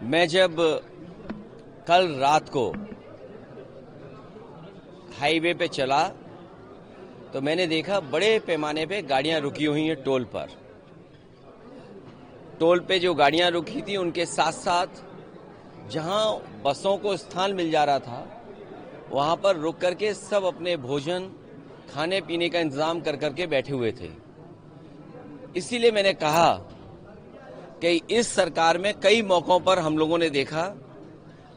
मैं जब कल रात को हाईवे पे चला तो मैंने देखा बड़े पैमाने पे गाड़ियां रुकी हुई हैं टोल पर। टोल पे जो गाड़ियां रुकी थी उनके साथ साथ जहां बसों को स्थान मिल जा रहा था वहां पर रुक करके सब अपने भोजन खाने पीने का इंतजाम कर करके बैठे हुए थे। इसीलिए मैंने कहा कि इस सरकार में कई मौकों पर हम लोगों ने देखा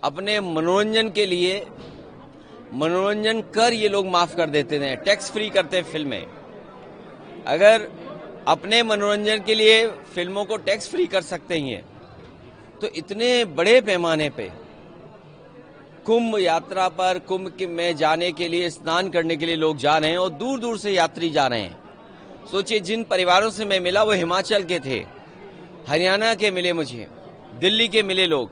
अपने मनोरंजन के लिए मनोरंजन कर ये लोग माफ कर देते थे, टैक्स फ्री करते फिल्में। अगर अपने मनोरंजन के लिए फिल्मों को टैक्स फ्री कर सकते ही हैं तो इतने बड़े पैमाने पे कुंभ यात्रा पर कुंभ में जाने के लिए स्नान करने के लिए लोग जा रहे हैं और दूर दूर से यात्री जा रहे हैं। सोचिए, जिन परिवारों से मैं मिला वो हिमाचल के थे, हरियाणा के मिले, मुझे दिल्ली के मिले लोग।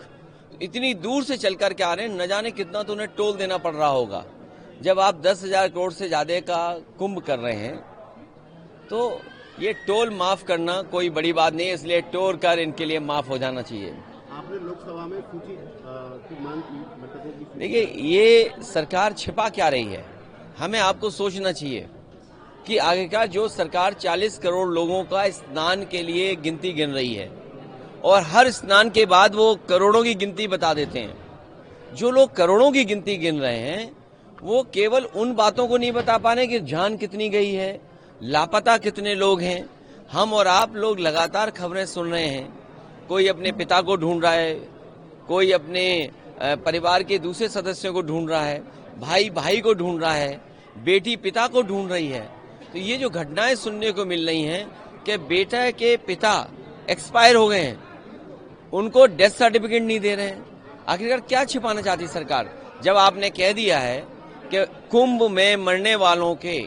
इतनी दूर से चल कर के आ रहे हैं, न जाने कितना तो उन्हें टोल देना पड़ रहा होगा। जब आप 10,000 करोड़ से ज्यादा का कुंभ कर रहे हैं तो ये टोल माफ करना कोई बड़ी बात नहीं है, इसलिए टोल कर इनके लिए माफ हो जाना चाहिए। आपने लोकसभा में सूची की मांग की। देखिए, ये सरकार छिपा क्या रही है, हमें आपको सोचना चाहिए कि आखिरकार जो सरकार 40 करोड़ लोगों का स्नान के लिए गिनती गिन रही है और हर स्नान के बाद वो करोड़ों की गिनती बता देते हैं। जो लोग करोड़ों की गिनती गिन रहे हैं वो केवल उन बातों को नहीं बता पा रहे कि जान कितनी गई है, लापता कितने लोग हैं। हम और आप लोग लगातार खबरें सुन रहे हैं, कोई अपने पिता को ढूंढ रहा है, कोई अपने परिवार के दूसरे सदस्यों को ढूंढ रहा है, भाई भाई को ढूंढ रहा है, बेटी पिता को ढूंढ रही है। तो ये जो घटनाएं सुनने को मिल रही हैं कि बेटा के पिता एक्सपायर हो गए हैं, उनको डेथ सर्टिफिकेट नहीं दे रहे हैं, आखिरकार क्या छिपाना चाहती सरकार? जब आपने कह दिया है कि कुंभ में मरने वालों के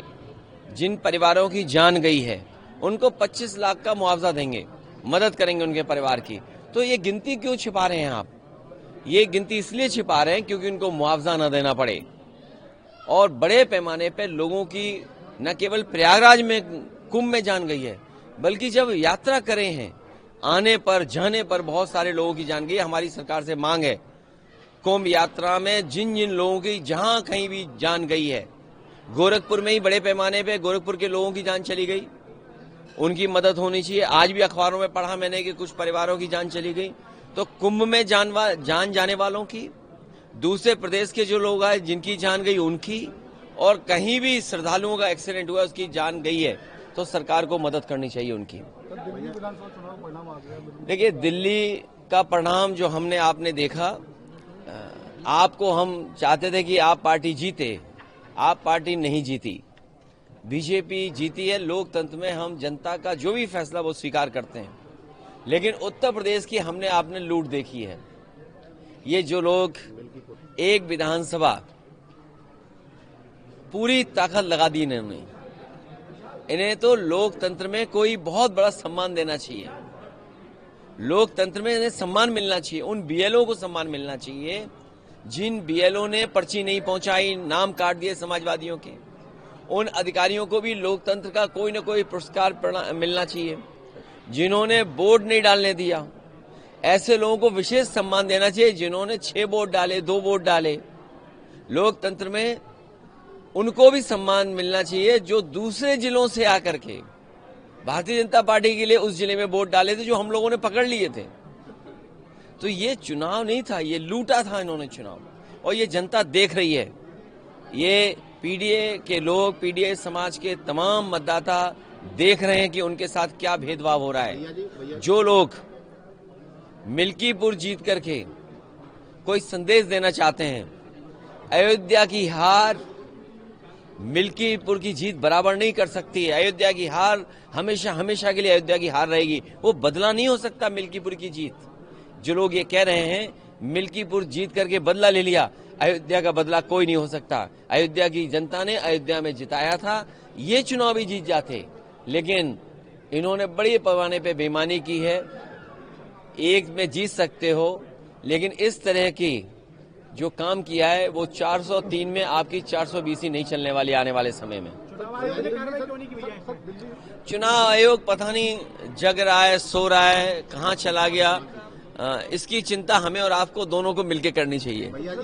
जिन परिवारों की जान गई है उनको 25 लाख का मुआवजा देंगे, मदद करेंगे उनके परिवार की, तो ये गिनती क्यों छिपा रहे हैं आप? ये गिनती इसलिए छिपा रहे हैं क्योंकि उनको मुआवजा न देना पड़े। और बड़े पैमाने पे लोगों की न केवल प्रयागराज में कुंभ में जान गई है, बल्कि जब यात्रा करे हैं आने पर जाने पर बहुत सारे लोगों की जान गई। हमारी सरकार से मांग है कुंभ यात्रा में जिन जिन लोगों की जहां कहीं भी जान गई है, गोरखपुर में ही बड़े पैमाने पे गोरखपुर के लोगों की जान चली गई, उनकी मदद होनी चाहिए। आज भी अखबारों में पढ़ा मैंने कि कुछ परिवारों की जान चली गई। तो कुंभ में जान जाने वालों की, दूसरे प्रदेश के जो लोग आए जिनकी जान गई उनकी, और कहीं भी श्रद्धालुओं का एक्सीडेंट हुआ उसकी जान गई है तो सरकार को मदद करनी चाहिए उनकी। देखिए, दिल्ली का परिणाम जो हमने आपने देखा, आपको हम चाहते थे कि आप पार्टी जीते, आप पार्टी नहीं जीती, बीजेपी जीती है। लोकतंत्र में हम जनता का जो भी फैसला वो स्वीकार करते हैं, लेकिन उत्तर प्रदेश की हमने आपने लूट देखी है। ये जो लोग एक विधानसभा पूरी ताकत लगा दी इन्होंने, इन्हें तो लोकतंत्र में कोई बहुत बड़ा सम्मान देना चाहिए। लोकतंत्र में इन्हें सम्मान मिलना चाहिए, उन बीएलओ को सम्मान मिलना चाहिए जिन बीएलओ ने पर्ची नहीं पहुंचाई, नाम काट दिए समाजवादियों के। उन अधिकारियों को भी लोकतंत्र का कोई न कोई पुरस्कार मिलना चाहिए। जिन्होंने वोट नहीं डालने दिया, ऐसे लोगों को विशेष सम्मान देना चाहिए। जिन्होंने 6 वोट डाले, 2 वोट डाले, लोकतंत्र में उनको भी सम्मान मिलना चाहिए जो दूसरे जिलों से आकर के भारतीय जनता पार्टी के लिए उस जिले में वोट डाले थे जो हम लोगों ने पकड़ लिए थे। तो ये चुनाव नहीं था, ये लूटा था इन्होंने चुनाव, और ये जनता देख रही है। ये पीडीए के लोग, पीडीए समाज के तमाम मतदाता देख रहे हैं कि उनके साथ क्या भेदभाव हो रहा है। जो लोग मिल्कीपुर जीत करके कोई संदेश देना चाहते हैं, अयोध्या की हार मिल्कीपुर की जीत बराबर नहीं कर सकती है। अयोध्या की हार हमेशा हमेशा के लिए अयोध्या की हार रहेगी, वो बदला नहीं हो सकता मिल्कीपुर की जीत। जो लोग ये कह रहे हैं मिल्कीपुर जीत करके बदला ले लिया, अयोध्या का बदला कोई नहीं हो सकता। अयोध्या की जनता ने अयोध्या में जिताया था, ये चुनाव भी जीत जाते, लेकिन इन्होंने बड़े पैमाने पे बेईमानी की है। एक में जीत सकते हो, लेकिन इस तरह की जो काम किया है वो 403 में आपकी 420 ही नहीं चलने वाली आने वाले समय में। चुनाव आयोग पता नहीं जग रहा है, सो रहा है, कहाँ चला गया। इसकी चिंता हमें और आपको दोनों को मिलकर करनी चाहिए। भैया जी